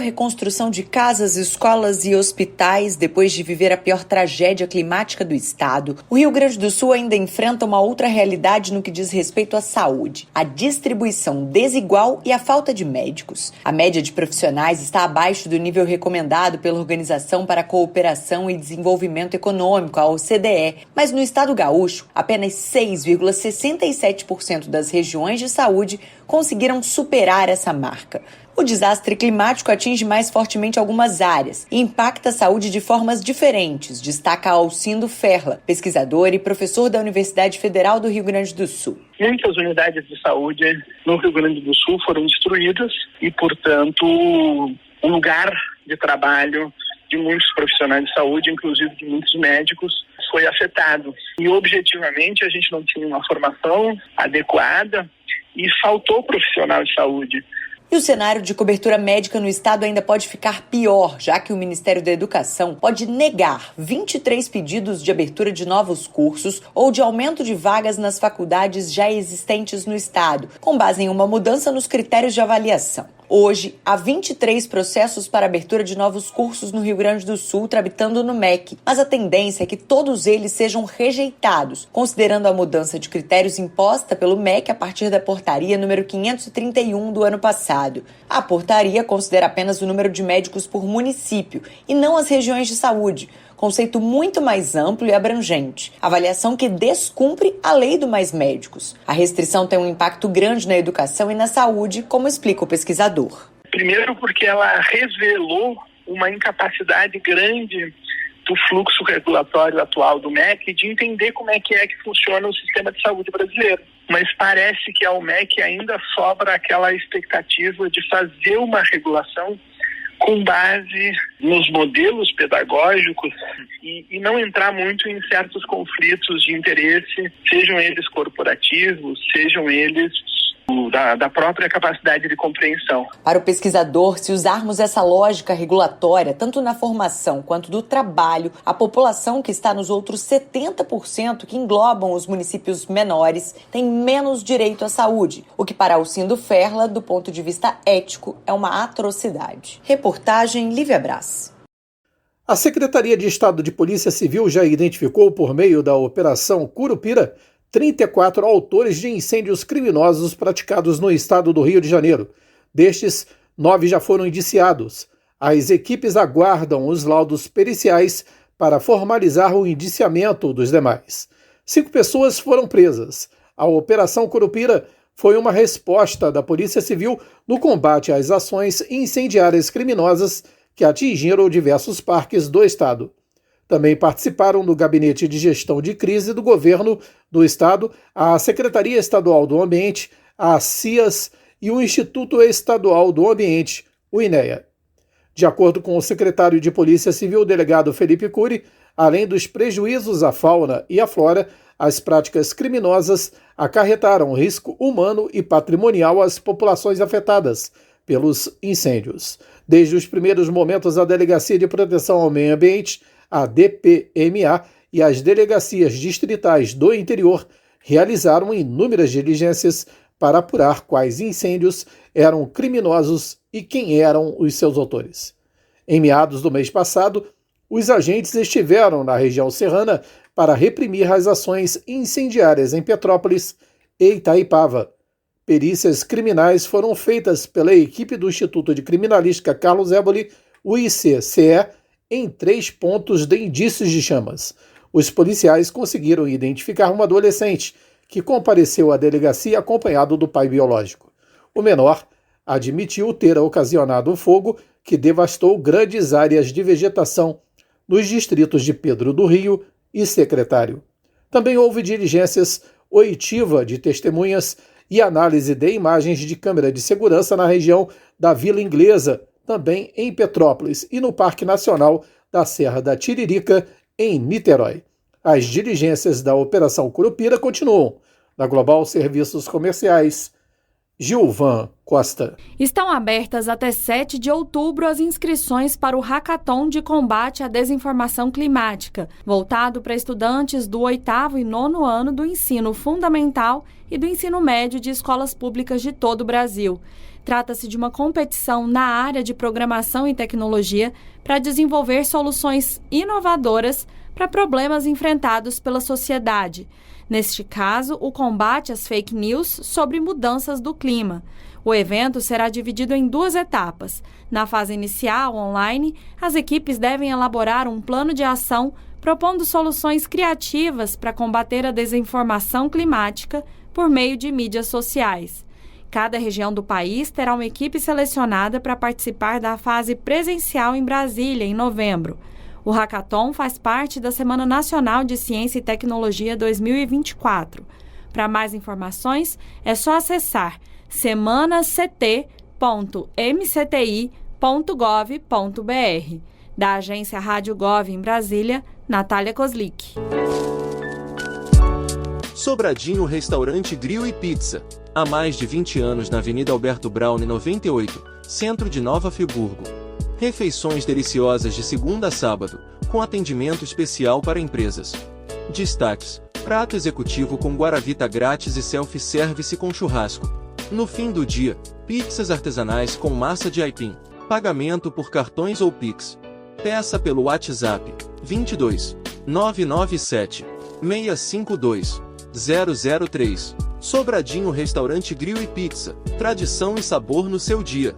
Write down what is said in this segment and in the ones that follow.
Reconstrução de casas, escolas e hospitais depois de viver a pior tragédia climática do estado, o Rio Grande do Sul ainda enfrenta uma outra realidade no que diz respeito à saúde: a distribuição desigual e a falta de médicos. A média de profissionais está abaixo do nível recomendado pela Organização para a Cooperação e Desenvolvimento Econômico, a OCDE, mas no estado gaúcho, apenas 6,67% das regiões de saúde conseguiram superar essa marca. O desastre climático atinge mais fortemente algumas áreas e impacta a saúde de formas diferentes, destaca Alcindo Ferla, pesquisador e professor da Universidade Federal do Rio Grande do Sul. Muitas unidades de saúde no Rio Grande do Sul foram destruídas e, portanto, o lugar de trabalho de muitos profissionais de saúde, inclusive de muitos médicos, foi afetado. E, objetivamente, a gente não tinha uma formação adequada e faltou profissional de saúde. E o cenário de cobertura médica no estado ainda pode ficar pior, já que o Ministério da Educação pode negar 23 pedidos de abertura de novos cursos ou de aumento de vagas nas faculdades já existentes no estado, com base em uma mudança nos critérios de avaliação. Hoje, há 23 processos para abertura de novos cursos no Rio Grande do Sul tramitando no MEC, mas a tendência é que todos eles sejam rejeitados, considerando a mudança de critérios imposta pelo MEC a partir da portaria número 531 do ano passado. A portaria considera apenas o número de médicos por município e não as regiões de saúde, conceito muito mais amplo e abrangente, avaliação que descumpre a lei do mais médicos. A restrição tem um impacto grande na educação e na saúde, como explica o pesquisador. Primeiro porque ela revelou uma incapacidade grande do fluxo regulatório atual do MEC de entender como é que funciona o sistema de saúde brasileiro. Mas parece que ao MEC ainda sobra aquela expectativa de fazer uma regulação com base nos modelos pedagógicos e não entrar muito em certos conflitos de interesse, sejam eles corporativos, sejam eles da própria capacidade de compreensão. Para o pesquisador, se usarmos essa lógica regulatória, tanto na formação quanto do trabalho, a população que está nos outros 70% que englobam os municípios menores tem menos direito à saúde, o que para Alcindo Ferla, do ponto de vista ético, é uma atrocidade. Reportagem Lívia Brás. A Secretaria de Estado de Polícia Civil já identificou, por meio da Operação Curupira, 34 autores de incêndios criminosos praticados no estado do Rio de Janeiro. Destes, 9 já foram indiciados. As equipes aguardam os laudos periciais para formalizar o indiciamento dos demais. 5 pessoas foram presas. A Operação Curupira foi uma resposta da Polícia Civil no combate às ações incendiárias criminosas que atingiram diversos parques do estado. Também participaram do Gabinete de Gestão de Crise do Governo do Estado, a Secretaria Estadual do Ambiente, a CIAS e o Instituto Estadual do Ambiente, o INEA. De acordo com o secretário de Polícia Civil, delegado Felipe Cury, além dos prejuízos à fauna e à flora, as práticas criminosas acarretaram risco humano e patrimonial às populações afetadas pelos incêndios. Desde os primeiros momentos, a Delegacia de Proteção ao Meio Ambiente, a DPMA, e as delegacias distritais do interior realizaram inúmeras diligências para apurar quais incêndios eram criminosos e quem eram os seus autores. Em meados do mês passado, os agentes estiveram na região serrana para reprimir as ações incendiárias em Petrópolis e Itaipava. Perícias criminais foram feitas pela equipe do Instituto de Criminalística Carlos Éboli, o ICCE, em 3 pontos de indícios de chamas. Os policiais conseguiram identificar um adolescente que compareceu à delegacia acompanhado do pai biológico. O menor admitiu ter ocasionado o fogo que devastou grandes áreas de vegetação, nos distritos de Pedro do Rio e Secretário. Também houve diligências oitiva de testemunhas e análise de imagens de câmera de segurança na região da Vila Inglesa, também em Petrópolis, e no Parque Nacional da Serra da Tiririca, em Niterói. As diligências da Operação Curupira continuam. Da Global Serviços Comerciais, Gilvan Costa. Estão abertas até 7 de outubro as inscrições para o Hackathon de Combate à Desinformação Climática, voltado para estudantes do 8º e 9º ano do ensino fundamental e do ensino médio de escolas públicas de todo o Brasil. Trata-se de uma competição na área de programação e tecnologia para desenvolver soluções inovadoras para problemas enfrentados pela sociedade. Neste caso, o combate às fake news sobre mudanças do clima. O evento será dividido em 2 etapas. Na fase inicial, online, as equipes devem elaborar um plano de ação propondo soluções criativas para combater a desinformação climática por meio de mídias sociais. Cada região do país terá uma equipe selecionada para participar da fase presencial em Brasília, em novembro. O Hackathon faz parte da Semana Nacional de Ciência e Tecnologia 2024. Para mais informações, é só acessar semanact.mcti.gov.br. Da agência Rádio Gov em Brasília, Natália Kozlik. Sobradinho Restaurante Grill e Pizza. Há mais de 20 anos na Avenida Alberto Braune 98, centro de Nova Friburgo. Refeições deliciosas de segunda a sábado, com atendimento especial para empresas. Destaques: prato executivo com guaravita grátis e self-service com churrasco. No fim do dia, pizzas artesanais com massa de aipim. Pagamento por cartões ou Pix. Peça pelo WhatsApp 22 997 652 003. Sobradinho Restaurante Grill e Pizza. Tradição e sabor no seu dia.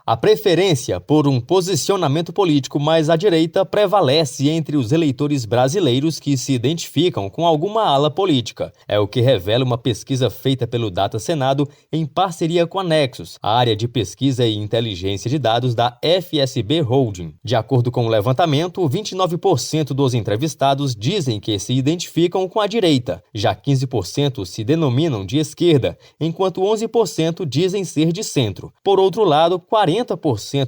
A preferência por um posicionamento político mais à direita prevalece entre os eleitores brasileiros que se identificam com alguma ala política. É o que revela uma pesquisa feita pelo Data Senado em parceria com a Nexus, a área de pesquisa e inteligência de dados da FSB Holding. De acordo com o levantamento, 29% dos entrevistados dizem que se identificam com a direita, já 15% se denominam de esquerda, enquanto 11% dizem ser de centro. Por outro lado, 40%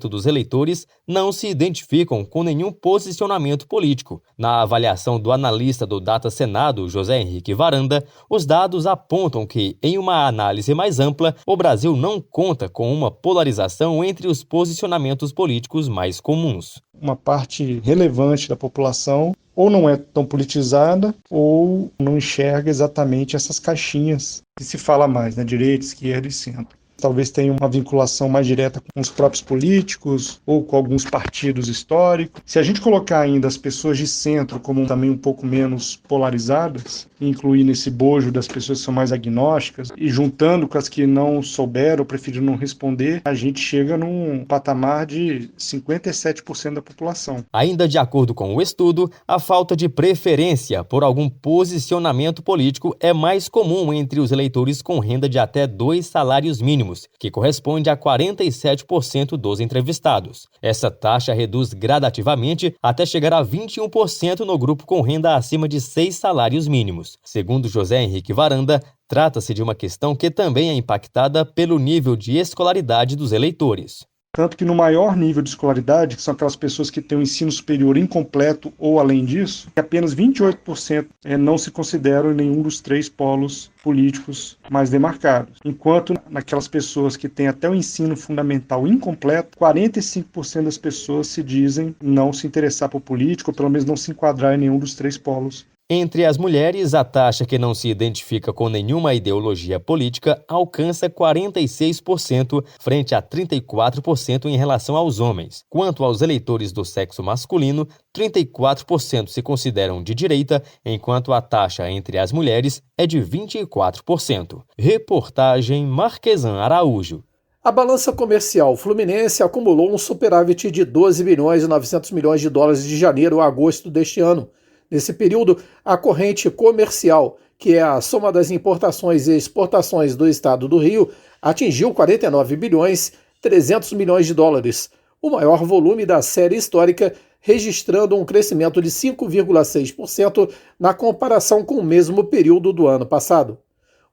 dos eleitores não se identificam com nenhum posicionamento político. Na avaliação do analista do Data Senado, José Henrique Varanda, os dados apontam que, em uma análise mais ampla, o Brasil não conta com uma polarização entre os posicionamentos políticos mais comuns. Uma parte relevante da população ou não é tão politizada ou não enxerga exatamente essas caixinhas que se fala mais, né? Direita, esquerda e centro. Talvez tenha uma vinculação mais direta com os próprios políticos ou com alguns partidos históricos. Se a gente colocar ainda as pessoas de centro como também um pouco menos polarizadas, incluir nesse bojo das pessoas que são mais agnósticas e juntando com as que não souberam ou preferiram não responder, a gente chega num patamar de 57% da população. Ainda de acordo com o estudo, a falta de preferência por algum posicionamento político é mais comum entre os eleitores com renda de até 2 salários mínimos, que corresponde a 47% dos entrevistados. Essa taxa reduz gradativamente até chegar a 21% no grupo com renda acima de 6 salários mínimos. Segundo José Henrique Varanda, trata-se de uma questão que também é impactada pelo nível de escolaridade dos eleitores. Tanto que no maior nível de escolaridade, que são aquelas pessoas que têm o ensino superior incompleto ou além disso, apenas 28% não se consideram em nenhum dos 3 polos políticos mais demarcados. Enquanto naquelas pessoas que têm até o ensino fundamental incompleto, 45% das pessoas se dizem não se interessar por política, ou pelo menos não se enquadrar em nenhum dos 3 polos. Entre as mulheres, a taxa que não se identifica com nenhuma ideologia política alcança 46%, frente a 34% em relação aos homens. Quanto aos eleitores do sexo masculino, 34% se consideram de direita, enquanto a taxa entre as mulheres é de 24%. Reportagem Marquesan Araújo. A balança comercial fluminense acumulou um superávit de 12 bilhões e 900 milhões de dólares de janeiro a agosto deste ano. Nesse período, a corrente comercial, que é a soma das importações e exportações do estado do Rio, atingiu 49 bilhões 300 milhões de dólares, o maior volume da série histórica, registrando um crescimento de 5,6% na comparação com o mesmo período do ano passado.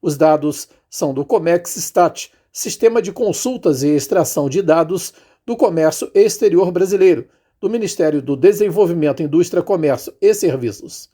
Os dados são do Comex Stat, Sistema de Consultas e Extração de Dados do Comércio Exterior Brasileiro, do Ministério do Desenvolvimento, Indústria, Comércio e Serviços.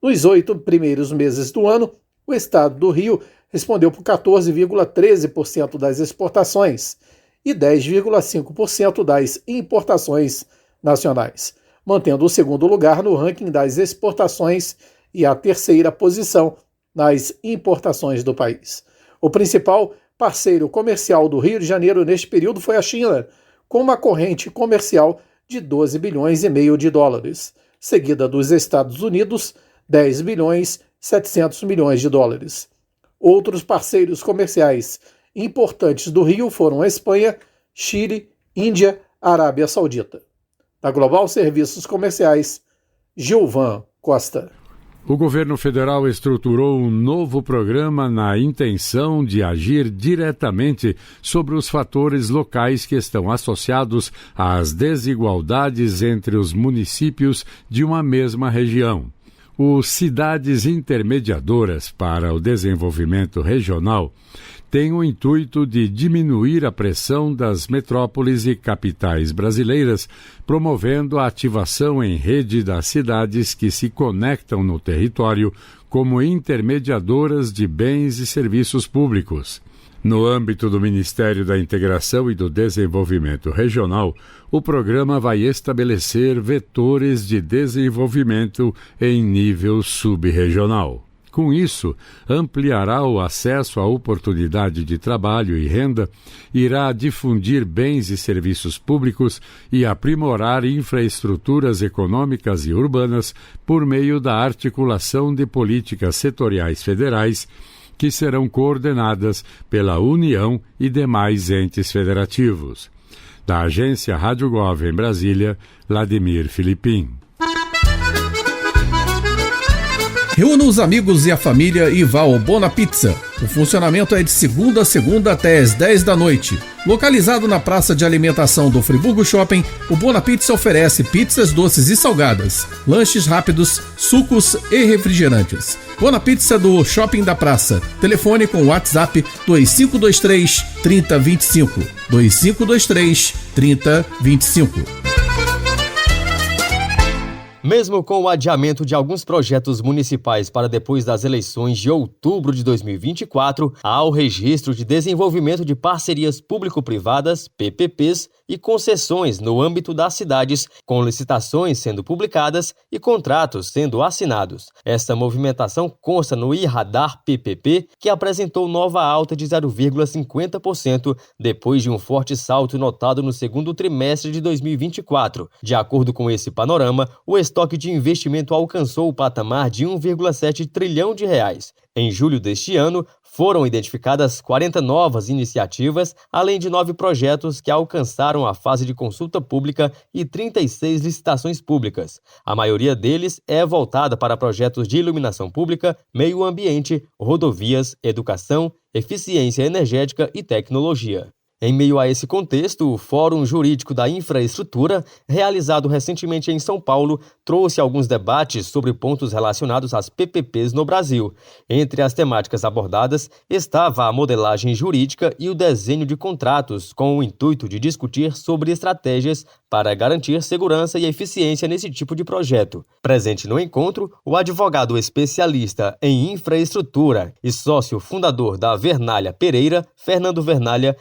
Nos 8 primeiros meses do ano, o estado do Rio respondeu por 14,13% das exportações e 10,5% das importações nacionais, mantendo o segundo lugar no ranking das exportações e a terceira posição nas importações do país. O principal parceiro comercial do Rio de Janeiro neste período foi a China, com uma corrente comercial de 12 bilhões e meio de dólares, seguida dos Estados Unidos, 10 bilhões 700 milhões de dólares. Outros parceiros comerciais importantes do Rio foram a Espanha, Chile, Índia, Arábia Saudita. Da Global Serviços Comerciais, Gilvan Costa. O governo federal estruturou um novo programa na intenção de agir diretamente sobre os fatores locais que estão associados às desigualdades entre os municípios de uma mesma região. O Cidades Intermediadoras para o Desenvolvimento Regional tem o intuito de diminuir a pressão das metrópoles e capitais brasileiras, promovendo a ativação em rede das cidades que se conectam no território como intermediadoras de bens e serviços públicos. No âmbito do Ministério da Integração e do Desenvolvimento Regional, o programa vai estabelecer vetores de desenvolvimento em nível subregional. Com isso, ampliará o acesso à oportunidade de trabalho e renda, irá difundir bens e serviços públicos e aprimorar infraestruturas econômicas e urbanas por meio da articulação de políticas setoriais federais que serão coordenadas pela União e demais entes federativos. Da Agência Rádio Gov em Brasília, Vladimir Filipim. Reúna os amigos e a família e vá ao Bona Pizza. O funcionamento é de segunda a segunda até às 10 da noite. Localizado na praça de alimentação do Friburgo Shopping, o Bona Pizza oferece pizzas doces e salgadas, lanches rápidos, sucos e refrigerantes. Bona Pizza do Shopping da Praça. Telefone com WhatsApp 2523 3025. 2523 3025. Mesmo com o adiamento de alguns projetos municipais para depois das eleições de outubro de 2024, há o registro de desenvolvimento de parcerias público-privadas, PPPs, e concessões no âmbito das cidades, com licitações sendo publicadas e contratos sendo assinados. Esta movimentação consta no IRadar PPP, que apresentou nova alta de 0,50% depois de um forte salto notado no segundo trimestre de 2024. De acordo com esse panorama, o estoque de investimento alcançou o patamar de 1,7 trilhão de reais. Em julho deste ano, foram identificadas 40 novas iniciativas, além de 9 projetos que alcançaram a fase de consulta pública e 36 licitações públicas. A maioria deles é voltada para projetos de iluminação pública, meio ambiente, rodovias, educação, eficiência energética e tecnologia. Em meio a esse contexto, o Fórum Jurídico da Infraestrutura, realizado recentemente em São Paulo, trouxe alguns debates sobre pontos relacionados às PPPs no Brasil. Entre as temáticas abordadas estava a modelagem jurídica e o desenho de contratos, com o intuito de discutir sobre estratégias para garantir segurança e eficiência nesse tipo de projeto. Presente no encontro, o advogado especialista em infraestrutura e sócio fundador da Vernalha Pereira, Fernando Vernalha,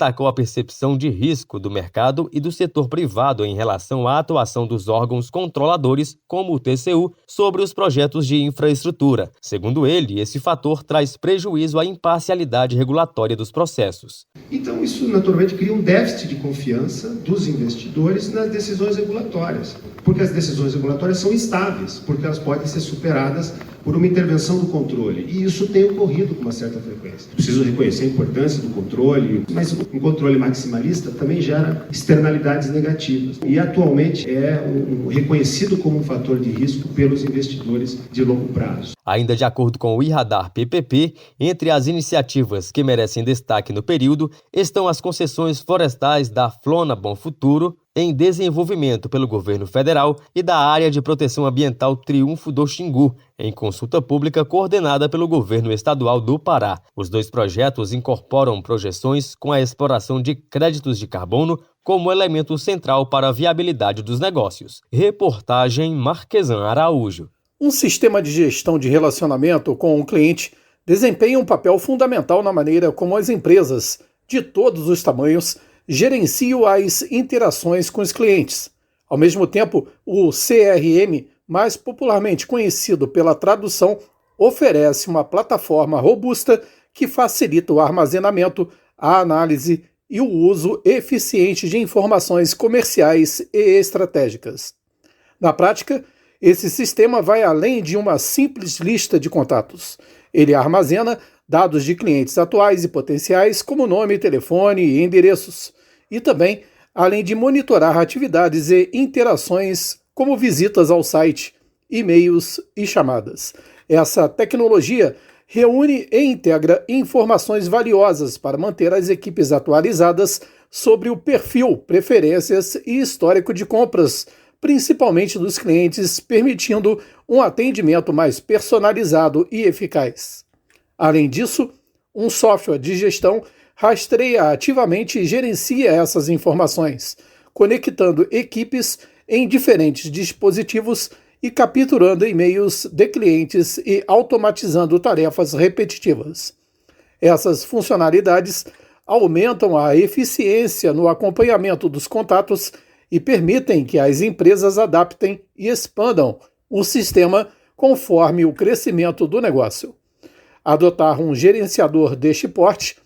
destacou a percepção de risco do mercado e do setor privado em relação à atuação dos órgãos controladores, como o TCU, sobre os projetos de infraestrutura. Segundo ele, esse fator traz prejuízo à imparcialidade regulatória dos processos. Então, isso naturalmente cria um déficit de confiança dos investidores nas decisões regulatórias, porque as decisões regulatórias são instáveis, porque elas podem ser superadas por uma intervenção do controle. E isso tem ocorrido com uma certa frequência. Preciso reconhecer a importância do controle, mas um controle maximalista também gera externalidades negativas. E atualmente é reconhecido como um fator de risco pelos investidores de longo prazo. Ainda de acordo com o IRadar PPP, entre as iniciativas que merecem destaque no período estão as concessões florestais da Flona Bom Futuro, em desenvolvimento pelo governo federal, e da Área de Proteção Ambiental Triunfo do Xingu, em consulta pública coordenada pelo governo estadual do Pará. Os dois projetos incorporam projeções com a exploração de créditos de carbono como elemento central para a viabilidade dos negócios. Reportagem Marquesan Araújo. Um sistema de gestão de relacionamento com o cliente desempenha um papel fundamental na maneira como as empresas, de todos os tamanhos, gerenciam as interações com os clientes. Ao mesmo tempo, o CRM, mais popularmente conhecido pela tradução, oferece uma plataforma robusta que facilita o armazenamento, a análise e o uso eficiente de informações comerciais e estratégicas. Na prática, esse sistema vai além de uma simples lista de contatos. Ele armazena dados de clientes atuais e potenciais, como nome, telefone e endereços. E também, além de monitorar atividades e interações, como visitas ao site, e-mails e chamadas. Essa tecnologia reúne e integra informações valiosas para manter as equipes atualizadas sobre o perfil, preferências e histórico de compras, principalmente dos clientes, permitindo um atendimento mais personalizado e eficaz. Além disso, um software de gestão rastreia ativamente e gerencia essas informações, conectando equipes em diferentes dispositivos e capturando e-mails de clientes e automatizando tarefas repetitivas. Essas funcionalidades aumentam a eficiência no acompanhamento dos contatos e permitem que as empresas adaptem e expandam o sistema conforme o crescimento do negócio. Adotar um gerenciador deste porte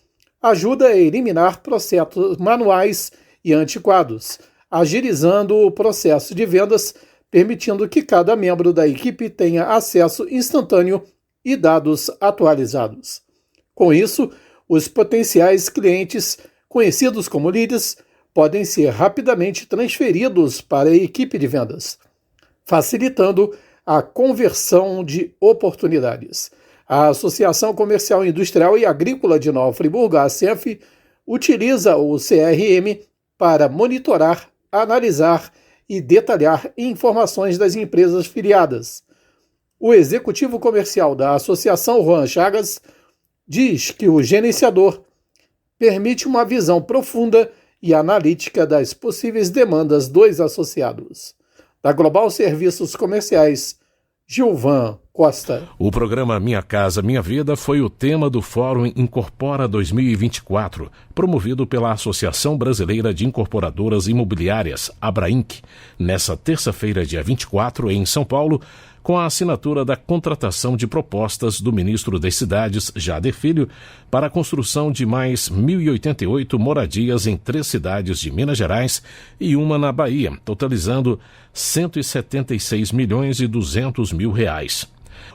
ajuda a eliminar processos manuais e antiquados, agilizando o processo de vendas, permitindo que cada membro da equipe tenha acesso instantâneo e dados atualizados. Com isso, os potenciais clientes, conhecidos como leads, podem ser rapidamente transferidos para a equipe de vendas, facilitando a conversão de oportunidades. A Associação Comercial, Industrial e Agrícola de Nova Friburgo, a ACEF, utiliza o CRM para monitorar, analisar e detalhar informações das empresas filiadas. O executivo comercial da Associação, Juan Chagas, diz que o gerenciador permite uma visão profunda e analítica das possíveis demandas dos associados. Da Global Serviços Comerciais, Gilvan Costa. O programa Minha Casa Minha Vida foi o tema do Fórum Incorpora 2024, promovido pela Associação Brasileira de Incorporadoras Imobiliárias, Abrainc, nessa terça-feira, dia 24, em São Paulo, com a assinatura da contratação de propostas do ministro das Cidades, Jader Filho, para a construção de mais 1.088 moradias em 3 cidades de Minas Gerais e uma na Bahia, totalizando R$176.200.000.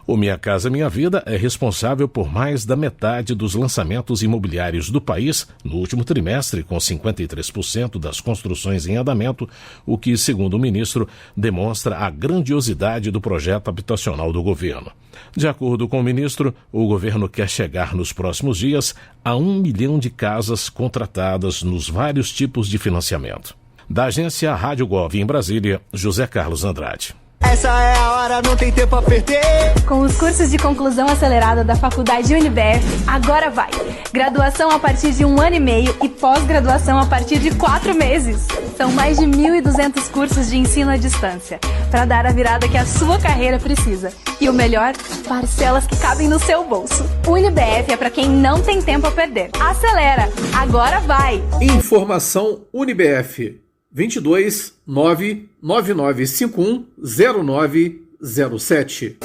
O Minha Casa Minha Vida é responsável por mais da metade dos lançamentos imobiliários do país no último trimestre, com 53% das construções em andamento, o que, segundo o ministro, demonstra a grandiosidade do projeto habitacional do governo. De acordo com o ministro, o governo quer chegar nos próximos dias a 1 milhão de casas contratadas nos vários tipos de financiamento. Da agência Rádio Gov em Brasília, José Carlos Andrade. Essa é a hora, não tem tempo a perder. Com os cursos de conclusão acelerada da Faculdade UniBF, agora vai. Graduação a partir de 1 ano e meio e pós-graduação a partir de 4 meses. São mais de 1.200 cursos de ensino à distância, para dar a virada que a sua carreira precisa. E o melhor, parcelas que cabem no seu bolso. UniBF é para quem não tem tempo a perder. Acelera, agora vai. Informação UniBF 22 99951 0907.